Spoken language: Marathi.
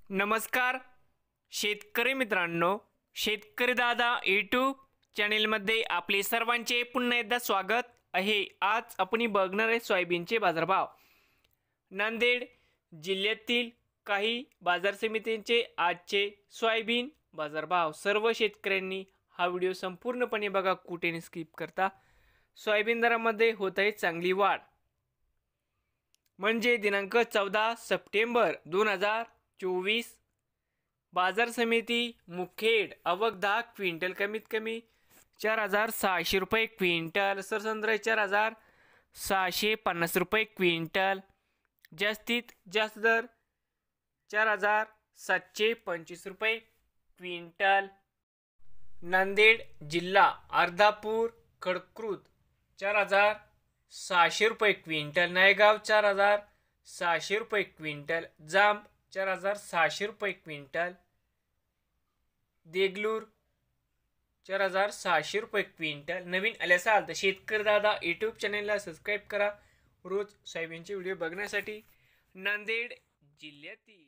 नमस्कार शेतकरी मित्रांनो, शेतकरी दादा यूट्यूब चॅनेलमध्ये आपले सर्वांचे पुन्हा एकदा स्वागत आहे। आज आपण बघणार आहे सोयाबीनचे बाजारभाव। नांदेड जिल्ह्यातील काही बाजार समित्यांचे आजचे सोयाबीन बाजारभाव। सर्व शेतकऱ्यांनी हा व्हिडिओ संपूर्णपणे बघा, कुठेही स्किप करता। सोयाबीन दरामध्ये होत आहे चांगली वाढ। म्हणजे दिनांक 14 सप्टेंबर 2024 बाजार समिती मुखेड आवक 10 क्विंटल कमीत कमी 4600 रुपये क्विंटल, सरसंद्र 4650 रुपये क्विंटल, जास्तीत जास्त दर 4725 रुपये क्विंटल। नांदेड जिल्हा अर्धापूर खडकृत 4600 रुपये क्विंटल, नायगाव 4600 रुपये क्विंटल, जांब 4600 रुपये क्विंटल, देगलूर 4600 रुपये क्विंटल। नवीन आले असाल तर शेतकरी दादा यूट्यूब चॅनेलला सबस्क्राईब करा रोज सोयाबीनचे व्हिडिओ बघण्यासाठी। नांदेड जिल्ह्यातील